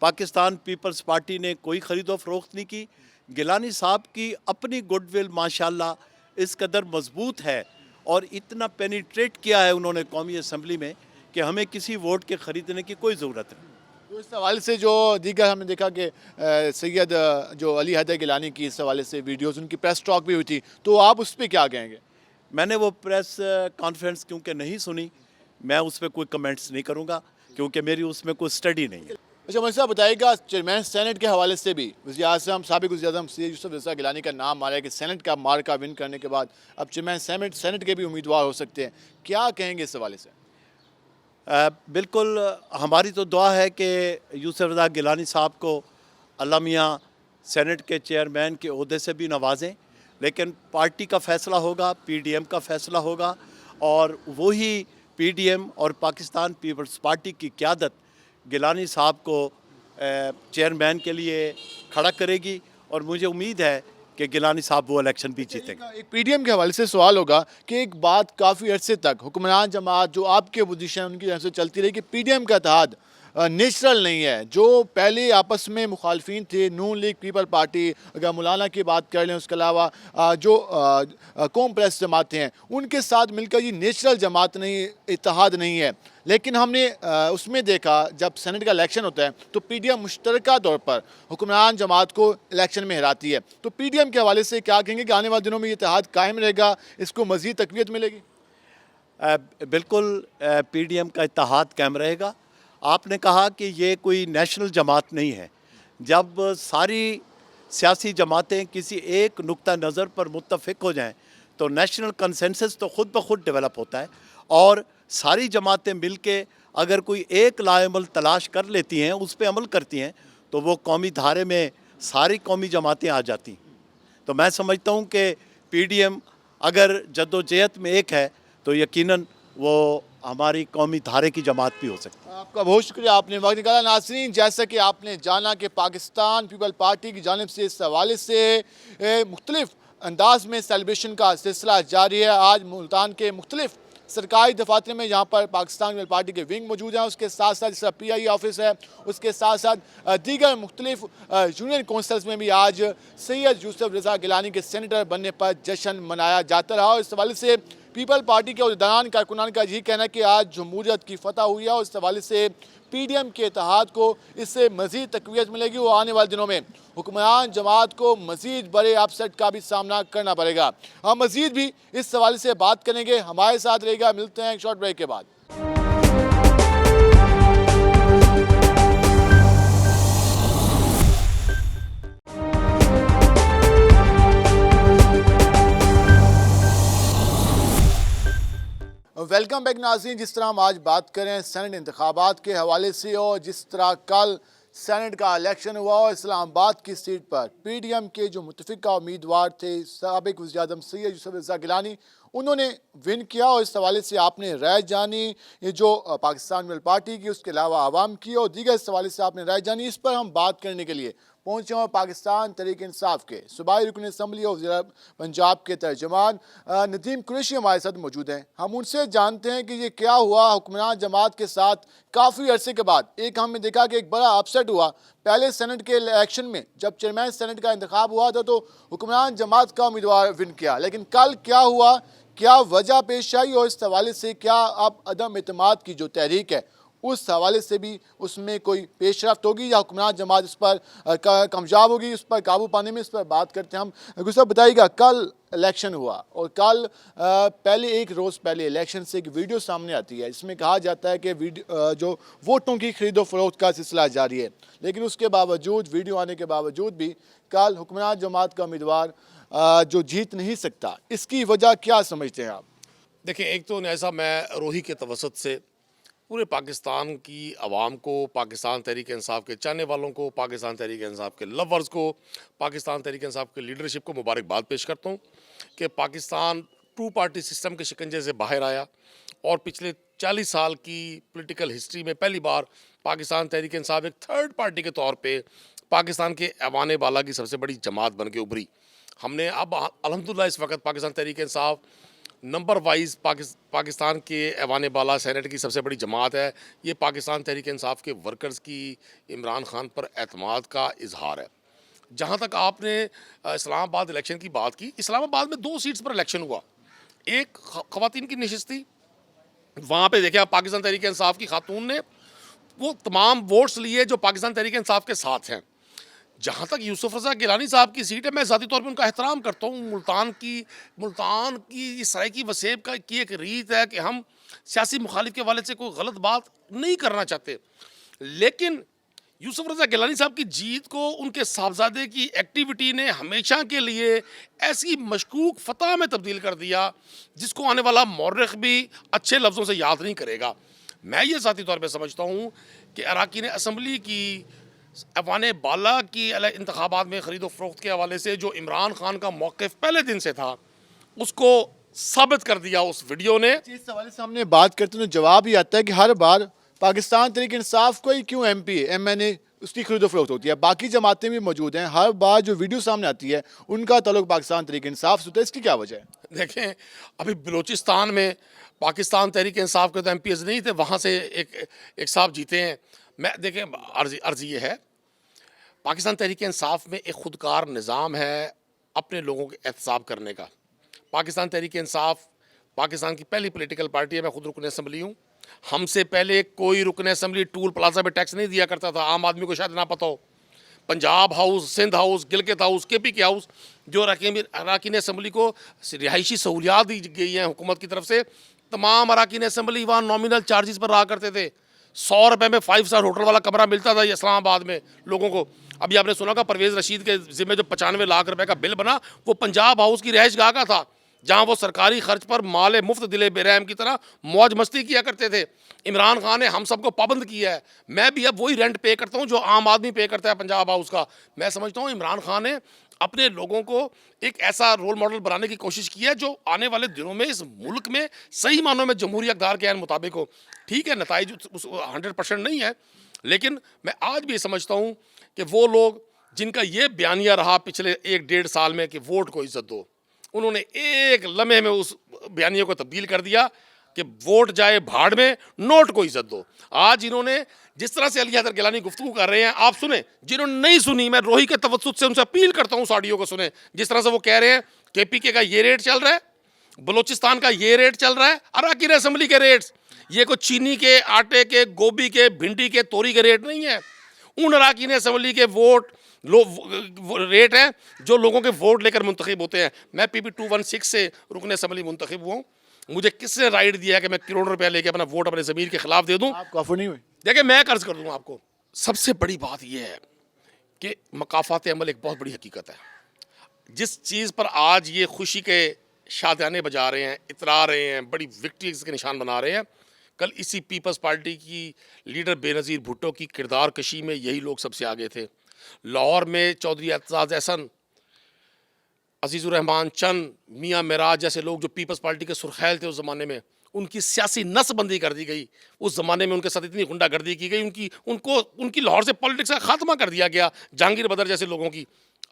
पाकिस्तान पीपल्स पार्टी ने कोई ख़रीद व फ़रोख्त नहीं की। गिलानी साहब की अपनी गुडविल माशाल्लाह इस कदर मजबूत है और इतना पेनिट्रेट किया है उन्होंने कौमी असम्बली में कि हमें किसी वोट के ख़रीदने की कोई ज़रूरत नहीं। तो इस हवाले से जो दीगर हमने देखा कि सैयद जो अली हैदर गिलानी की इस हवाले से वीडियोस, उनकी प्रेस टॉक भी हुई थी, तो आप उस पर क्या कहेंगे? मैंने वो प्रेस कॉन्फ्रेंस क्योंकि नहीं सुनी, मैं उस पर कोई कमेंट्स नहीं करूँगा क्योंकि मेरी उसमें कोई स्टडी नहीं है। अच्छा, मुझे बताइएगा, चेयरमैन सेनेट के हवाले से भी वज़ीर आज़म साबिक़ वज़ीर आज़म सैयद यूसुफ रज़ा गिलानी का नाम आ रहा है कि सेनेट का मार्का विन करने के बाद अब चेयरमैन सेनेट के भी उम्मीदवार हो सकते हैं। क्या कहेंगे इस हवाले से? बिल्कुल, हमारी तो दुआ है कि यूसुफ रज़ा गिलानी साहब को अल्लाह मियाँ सेनेट के चेयरमैन के ओहदे से भी नवाजें। लेकिन पार्टी का फ़ैसला होगा, पीडीएम का फ़ैसला होगा और वही पीडीएम और पाकिस्तान पीपल्स पार्टी की क़यादत गिलानी साहब को चेयरमैन के लिए खड़ा करेगी और मुझे उम्मीद है कि गिलानी साहब वो इलेक्शन भी जीतेंगे। एक पीडीएम के हवाले से सवाल होगा कि एक बात काफ़ी अरसे तक हुक्मरान जमात जो आपके पोजीशन उनकी तरफ से चलती रही कि पीडीएम का इत्तेहाद नेचुरल नहीं है। जो पहले आपस में मुखालफिन थे, नून लीग, पीपल पार्टी, अगर मौलाना की बात कर लें, उसके अलावा जो कौम प्रेस जमातें हैं, उनके साथ मिलकर ये नेचुरल जमात नहीं, इत्तेहाद नहीं है। लेकिन हमने उसमें देखा जब सेनेट का इलेक्शन होता है तो पीडीएम मुश्तरका तौर पर हुक्मरान जमात को इलेक्शन में हराती है। तो पीडीएम के हवाले से क्या कहेंगे कि आने वाले दिनों में ये इत्तेहाद कायम रहेगा, इसको मज़ीद तक़वियत मिलेगी? बिल्कुल, पीडीएम का इत्तेहाद कायम रहेगा। आपने कहा कि ये कोई नेशनल जमात नहीं है। जब सारी सियासी जमातें किसी एक नुक्ता नज़र पर मुत्तफ़िक हो जाएं तो नेशनल कंसेंसस तो ख़ुद ब खुद डेवलप होता है और सारी जमातें मिलके अगर कोई एक लाएमल तलाश कर लेती हैं, उस पर अमल करती हैं, तो वो कौमी धारे में सारी कौमी जमातें आ जाती हैं। तो मैं समझता हूँ कि पीडीएम अगर जद्दोजहद में एक है तो यकीनन वो हमारी कौमी धारे की जमात भी हो सकती है। आपका बहुत शुक्रिया, आपने वक्त निकाला। नाज़रीन, जैसा कि आपने जाना कि पाकिस्तान पीपल पार्टी की जानिब से इस हवाले से मुख्तलिफ अंदाज में सेलिब्रेशन का सिलसिला जारी है। आज मुल्तान के मुख्तलिफ सरकारी दफातर में यहाँ पर पाकिस्तान पीपल पार्टी के विंग मौजूद हैं, उसके साथ साथ जिसका PI ऑफिस है, उसके साथ साथ दीगर मुख्तलिफ यूनियन कौंसल्स में भी आज सैयद यूसुफ रज़ा गिलानी के सेनेटर बनने पर जश्न मनाया जाता रहा। और इस हवाले से पीपल पार्टी के अहदेदारान कारकुनान का यही कहना है कि आज जमहूरियत की फतह हुई है और इस हवाले से PDM के इत्तेहाद को इससे मज़ीद तक़वियत मिलेगी। वो आने वाले दिनों में हुक्मरान जमात को मज़ीद बड़े अपसेट का भी सामना करना पड़ेगा। हम मज़ीद भी इस हवाले से बात करेंगे, हमारे साथ रहेगा। मिलते हैं एक शॉर्ट ब्रेक के बाद। वेलकम बैक नाज़रीन। जिस तरह हम आज बात करें सेनेट इंतखाबात के हवाले से और जिस तरह कल सेनेट का इलेक्शन हुआ और इस्लामाबाद की सीट पर PDM के जो मुतफ़िका उम्मीदवार थे साबिक़ वज़ीर-ए-आज़म सैयद यूसुफ रज़ा गिलानी, उन्होंने विन किया। और इस हवाले से आपने राय जानी, ये जो पाकिस्तान पीपल पार्टी की, उसके अलावा आवाम की और दीगर इस हवाले से आपने राय जानी। इस पर हम बात करने के लिए पहुँचे हैं पाकिस्तान तहरीक इंसाफ के सूबाई रुकन असम्बली और वज़ीर पंजाब के तर्जुमान नदीम कुरैशी हमारे साथ मौजूद हैं। हम उनसे जानते हैं कि ये क्या हुआ हुक्मरान जमात के साथ काफ़ी अरसे के बाद। एक हमने देखा कि एक बड़ा अपसेट हुआ पहले सेनेट के इलेक्शन में, जब चेयरमैन सेनेट का इंतखाब हुआ था तो हुक्मरान जमात का उम्मीदवार विन किया, लेकिन कल क्या हुआ, क्या वजह पेश आई और इस हवाले से क्या अब अदम एतमाद की जो तहरीक है उस हवाले से भी उसमें कोई पेशरफ्त होगी या हुक्मरान जमात इस पर कामयाब होगी, उस पर काबू पाने में, इस पर बात करते हैं हम। गुस्सा बताइएगा, कल इलेक्शन हुआ और कल पहले एक रोज़ पहले इलेक्शन से एक वीडियो सामने आती है जिसमें कहा जाता है कि जो वोटों की खरीदो फरोख्त का सिलसिला जारी है, लेकिन उसके बावजूद, वीडियो आने के बावजूद भी कल हुक्मरान जमात का उम्मीदवार जो जीत नहीं सकता, इसकी वजह क्या समझते हैं आप? देखिए, एक तो ऐसा मैं रोही के तवसत से पूरे पाकिस्तान की आवाम को, पाकिस्तान तहरीक इंसाफ के चाहने वालों को, पाकिस्तान तहरीक इंसाफ के लवर्स को, पाकिस्तान तहरीक इंसाफ के लीडरशिप को मुबारकबाद पेश करता हूँ कि पाकिस्तान 2 पार्टी सिस्टम के शिकंजे से बाहर आया और पिछले 40 साल की पॉलिटिकल हिस्ट्री में पहली बार पाकिस्तान तहरीक इंसाफ एक थर्ड पार्टी के तौर पे पाकिस्तान के ऐवान बाला की सबसे बड़ी जमात बन के उभरी। हमने अब अल्हम्दुलिल्लाह इस वक्त पाकिस्तान तहरीक इंसाफ नंबर वाइज पाकिस्तान के ऐवान बाला सेनेट की सबसे बड़ी जमात है। ये पाकिस्तान तहरीक इंसाफ के वर्कर्स की इमरान खान पर एतमाद का इजहार है। जहाँ तक आपने इस्लामाबाद इलेक्शन की बात की, इस्लामाबाद में 2 सीट्स पर इलेक्शन हुआ। एक ख़वातीन की नशिस्त थी, वहाँ पे देखिए आप पाकिस्तान तहरीक इंसाफ की खातून ने वो तमाम वोट्स लिए जो पाकिस्तान तहरीक इंसाफ के साथ हैं। जहाँ तक यूसुफ रज़ा गिलानी साहब की सीट है, मैं ज़ाती तौर पे उनका एहतराम करता हूँ। मुल्तान की इस सराइकी वसेब की एक रीत है कि हम सियासी मुखालिफ के वाले से कोई गलत बात नहीं करना चाहते, लेकिन यूसुफ रज़ा गिलानी साहब की जीत को उनके साहबजादे की एक्टिविटी ने हमेशा के लिए ऐसी मशकूक फतह में तब्दील कर दिया जिसको आने वाला मौरख भी अच्छे लफ्ज़ों से याद नहीं करेगा। मैं ये ज़ाती तौर पे समझता हूँ कि अरकान असम्बली की ऐवान बाला की इंतखाबात में ख़रीदो फ़रोख्त के हवाले से जो इमरान खान का मौक़िफ़ पहले दिन से था उसको साबित कर दिया उस वीडियो ने। इस हवाले से हमने बात करते हैं, जवाब ही आता है कि हर बार पाकिस्तान तहरीक इंसाफ को ही क्यों MP MNA उसकी खरीदो फरोख्त होती है, बाकी जमातें भी मौजूद हैं, हर बार जो वीडियो सामने आती है उनका ताल्लुक पाकिस्तान तहरीक इंसाफ से होता है, इसकी क्या वजह है? देखें, अभी बलूचिस्तान में पाकिस्तान तहरीक इंसाफ के तो MPs नहीं थे, वहाँ से एक साहब जीते हैं। मैं देखें, अर्ज़ ये है, पाकिस्तान तहरीक इंसाफ में एक खुदकार निज़ाम है अपने लोगों के एहतसाब करने का। पाकिस्तान तहरीक इंसाफ पाकिस्तान की पहली पॉलिटिकल पार्टी है। मैं खुद रुकन असम्बली हूँ। हमसे पहले कोई रुकन असम्बली टूल प्लाजा में टैक्स नहीं दिया करता था, आम आदमी को शायद ना पता हो। Punjab house, Sindh house, Gilgit house, KPK house, जो अरकान असम्बली को रिहायशी सहूलियात दी गई हैं हुकूमत की तरफ से, तमाम अरकान असम्बली वहाँ नॉमिनल चार्जेस पर रहा करते थे। 100 रुपये में 5 स्टार होटल वाला कमरा मिलता था इस्लामाबाद में लोगों को। अभी आपने सुना का परवेज़ रशीद के ज़िम्मे जो 95 लाख रुपए का बिल बना वो पंजाब हाउस की रिहाइश गाह का था। जहाँ वो सरकारी खर्च पर माल मुफ्त दिले बेरहम की तरह मौज मस्ती किया करते थे। इमरान खान ने हम सबको पाबंद किया है। मैं भी अब वही रेंट पे करता हूँ जो आम आदमी पे करता है पंजाब हाउस का। मैं समझता हूँ इमरान खान ने अपने लोगों को एक ऐसा रोल मॉडल बनाने की कोशिश की है जो आने वाले दिनों में इस मुल्क में सही मानों में जमहूरी अक़दार के मुताबिक हो। ठीक है, नताइज 100% नहीं है, लेकिन मैं आज भी समझता हूँ कि वो लोग जिनका ये बयानिया रहा पिछले 1-1.5 साल में कि वोट को इज्जत दो, उन्होंने एक लम्हे में उस बयानिया को तब्दील कर दिया कि वोट जाए भाड़ में, नोट को इज्जत दो। आज इन्होंने जिस तरह से अली हैदर गिलानी गुफ्तगू कर रहे हैं, आप सुने। जिन्होंने नहीं सुनी, मैं रोही के तवज्जुद से उनसे अपील करता हूँ, साड़ियों को सुने। जिस तरह से वो कह रहे हैं KPK का ये रेट चल रहा है, बलोचिस्तान का ये रेट चल रहा है, अराकीन असम्बली के रेट्स, ये कोई चीनी के, आटे के, गोभी के, भिंडी के, तोरी के रेट नहीं है। उन अराकीन असम्बली के वोट रेट हैं जो लोगों के वोट लेकर मुंतखब होते हैं। मैं PP 216 से रुकने असम्बली मुंतखब हुआ हूँ। मुझे किसने राइट दिया कि मैं करोड़ रुपया लेके अपना वोट अपने ज़मीर के खिलाफ दे दूँ? आपको नहीं हुई? देखिए, मैं कर्ज कर दूँ आपको। सबसे बड़ी बात यह है कि मकाफ़ात अमल एक बहुत बड़ी हकीकत है। जिस चीज़ पर आज ये खुशी के शादियाने बजा रहे हैं, इतरा रहे हैं, बड़ी विक्ट्रीज के निशान बना रहे हैं, कल इसी पीपल्स पार्टी की लीडर बेनज़ीर भुट्टो की किरदार कशी में यही लोग सबसे आगे थे। लाहौर में चौधरी एतजाज़ एहसन, अजीज़ुर रहमान चंद, मियाँ मेराज जैसे लोग जो पीपल्स पार्टी के सुरखैल थे उस ज़माने में, उनकी सियासी नसबंदी कर दी गई। उस ज़माने में उनके साथ इतनी गुंडागर्दी की गई, उनकी लाहौर से पॉलिटिक्स का खात्मा कर दिया गया, जहांगीर बदर जैसे लोगों की।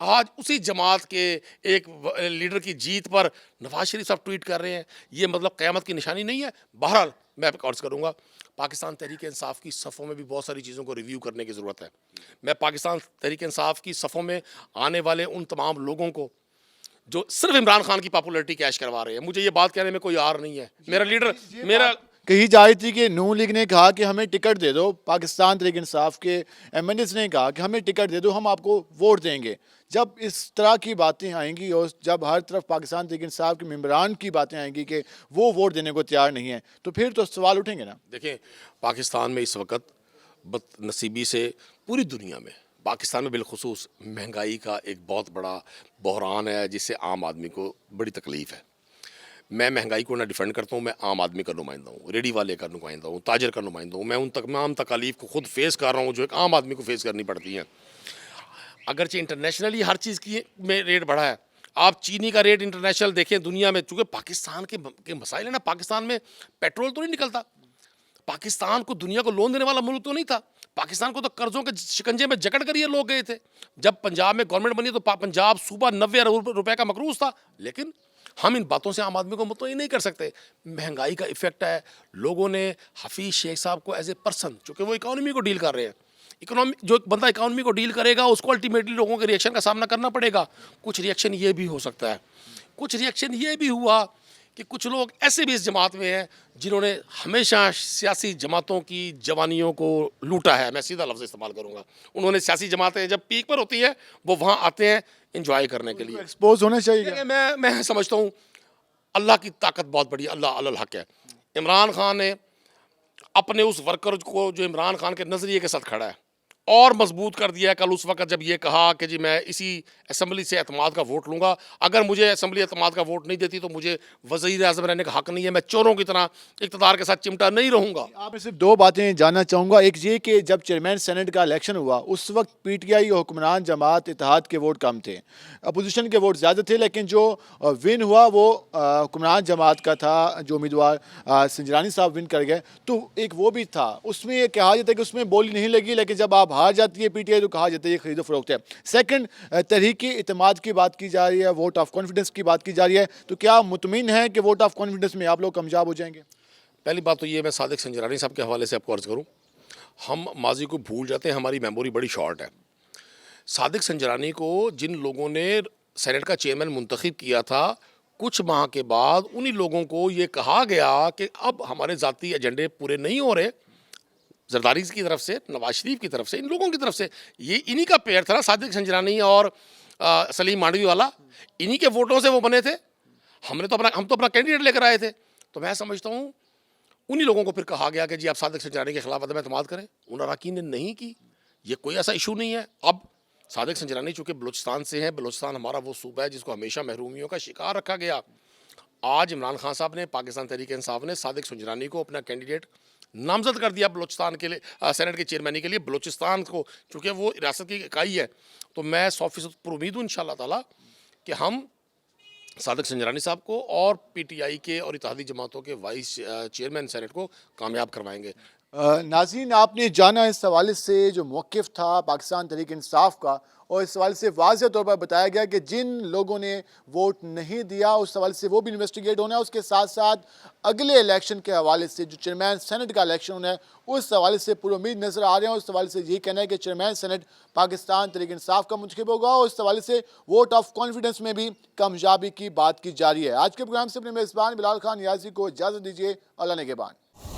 आज उसी जमात के एक लीडर की जीत पर नवाज शरीफ साहब ट्वीट कर रहे हैं, ये मतलब क़यामत की निशानी नहीं है? बहरहाल मैं अर्ज़ करूँगा, पाकिस्तान तहरीक इंसाफ की सफ़ों में भी बहुत सारी चीज़ों को रिव्यू करने की ज़रूरत है। मैं पाकिस्तान तहरीक इंसाफ की सफ़ों में आने वाले उन तमाम लोगों को जो सिर्फ इमरान खान की पॉपुलैरिटी कैश करवा रहे हैं, मुझे ये बात कहने में कोई आर नहीं है। मेरा लीडर कही जा रही थी कि नून लीग ने कहा कि हमें टिकट दे दो, पाकिस्तान तहरीक इंसाफ के MNAs ने कहा कि हमें टिकट दे दो, हम आपको वोट देंगे। जब इस तरह की बातें आएंगी और जब हर तरफ पाकिस्तान तहरीक इंसाफ के मेंबरान की बातें आएंगी कि वो वोट देने को तैयार नहीं है, तो फिर तो सवाल उठेंगे ना। देखें, पाकिस्तान में इस वक्त बदनसीबी से पूरी दुनिया में, पाकिस्तान में बिलखुसूस महंगाई का एक बहुत बड़ा बहरान है जिससे आम आदमी को बड़ी तकलीफ़ है। मैं महंगाई को ना डिफेंड करता हूँ, मैं आम आदमी का नुमाइंदा हूँ, रेडी वाले का नुमाइंदा हूँ, ताजर का नुमाइंदा हूँ। मैं उन तमाम तकालीफ को खुद फेस कर रहा हूँ जो एक आम आदमी को फेस करनी पड़ती हैं। अगरचे इंटरनेशनली हर चीज़ की में रेट बढ़ा है। आप चीनी का रेट इंटरनेशनल देखें दुनिया में, चूँकि पाकिस्तान के मसाइल है ना, पाकिस्तान में पेट्रोल तो नहीं निकलता, पाकिस्तान को दुनिया को लोन देने वाला मुल्क तो नहीं था, पाकिस्तान को तो कर्जों के शिकंजे में जकड़ कर ये लोग गए थे। जब पंजाब में गवर्नमेंट बनी तो पंजाब सूबा 90 अरब रुपए का मकरूज था। लेकिन हम इन बातों से आम आदमी को मुतमईन नहीं कर सकते। महंगाई का इफेक्ट है। लोगों ने हफीज़ शेख साहब को एज ए पर्सन, चूँकि वो इकानमी को डील कर रहे हैं, इकोनॉमी जो बंदा इकानमी को डील करेगा उसको अल्टीमेटली लोगों के रिएक्शन का सामना करना पड़ेगा। कुछ रिएक्शन ये भी हो सकता है, कुछ रिएक्शन ये भी हुआ कि कुछ लोग ऐसे भी इस जमात में हैं जिन्होंने हमेशा सियासी जमातों की जवानियों को लूटा है। मैं सीधा लफ्ज़ इस्तेमाल करूँगा। उन्होंने सियासी जमातें जब पीक पर होती हैं वो वहाँ आते हैं इंजॉय करने के लिए। एक्सपोज होने चाहिए। मैं समझता हूँ अल्लाह की ताकत बहुत बड़ी, अल्लाह अल हक है। इमरान खान ने अपने उस वर्कर को जो इमरान खान के नज़रिए के साथ खड़ा है और मजबूत कर दिया है। कल उस वक्त जब ये कहा कि जी मैं इसी असम्बली से एतमाद का वोट लूँगा, अगर मुझे असम्बली एतमाद का वोट नहीं देती तो मुझे वज़ीर आज़म रहने का हक़ नहीं है, मैं चोरों की तरह इक़्तिदार के साथ चिमटा नहीं रहूँगा। आप सिर्फ दो बातें जानना चाहूँगा। एक ये कि जब चेयरमैन सेनेट का इलेक्शन हुआ उस वक्त PTI और हुक्मरान जमात इत्तेहाद के वोट कम थे, अपोजिशन के वोट ज़्यादा थे, लेकिन जो विन हुआ वो हुक्मरान जमात का था, जो उम्मीदवार संजरानी साहब विन कर गए। तो एक वो भी था, उसमें ये कहा जाता है कि उसमें बोली नहीं लगी, लेकिन जब आप हार जाती है PTI तो कहा जाता है ये खरीदो फरोख्त है। सेकंड, तहरीकी इत्तेमाद की बात की जा रही है, वोट ऑफ कॉन्फिडेंस की बात की जा रही है, तो क्या मुतमिन है कि वोट ऑफ कॉन्फिडेंस में आप लोग कामयाब हो जाएंगे? पहली बात तो ये मैं सादिक संजरानी साहब के हवाले से आपको अर्ज़ करूँ, हम माजी को भूल जाते हैं, हमारी मेमोरी बड़ी शॉर्ट है। सादिक संजरानी को जिन लोगों ने सेनेट का चेयरमैन मुंतखब किया था, कुछ माह के बाद उन्हीं लोगों को ये कहा गया कि अब हमारे ज़ाती एजेंडे पूरे नहीं हो रहे, जरदारी की तरफ से, नवाज शरीफ की तरफ से, इन लोगों की तरफ से। ये इन्हीं का पेयर था ना, सादिक संजरानी और सलीम मांडवी वाला, इन्हीं के वोटों से वो बने थे। हम तो अपना कैंडिडेट लेकर आए थे। तो मैं समझता हूँ उन्हीं लोगों को फिर कहा गया कि जी आप सादिक संजरानी के खिलाफ अदम एतमाद करें। उन अरकान ने नहीं की। ये कोई ऐसा इशू नहीं है। अब सादिक संजरानी चूँकि बलूचिस्तान से हैं, बलूचिस्तान हमारा वो सूबा है जिसको हमेशा महरूमियों का शिकार रखा गया। आज इमरान खान साहब ने, पाकिस्तान तहरीक इंसाफ ने सादिक सुंजरानी को अपना कैंडिडेट नामजद कर दिया बलूचिस्तान के लिए, सेनेट के चेयरमैनी के लिए। बलूचिस्तान को चूँकि वो रियासत की इकाई है, तो मैं 100% पर उम्मीद हूँ इंशाअल्लाह ताला कि हम सादिक सुंजरानी साहब को और PTI के और इत्तेहादी जमातों के वाइस चेयरमैन सेनेट को कामयाब करवाएंगे। नाज़रीन, आपने जाना इस हवाले से जो मौक़िफ़ था पाकिस्तान तहरीक इंसाफ का, और इस हवाले से वाज़ेह तौर पर बताया गया कि जिन लोगों ने वोट नहीं दिया उस हवाले से वो भी इन्वेस्टिगेट होना है। उसके साथ साथ अगले इलेक्शन के हवाले से जो चेयरमैन सेनेट का इलेक्शन होना है उस हवाले से पूरी उम्मीद नज़र आ रहे हैं। उस हवाले से यही कहना है कि चेयरमैन सेनेट पाकिस्तान तहरीक इंसाफ का मुंतखब होगा और इस हवाले से वोट ऑफ कॉन्फिडेंस में भी कामयाबी की बात की जा रही है। आज के प्रोग्राम से अपने मेज़बान बिलाल खान नियाज़ी को इजाज़त दीजिए। अल्लाह ने के बाद।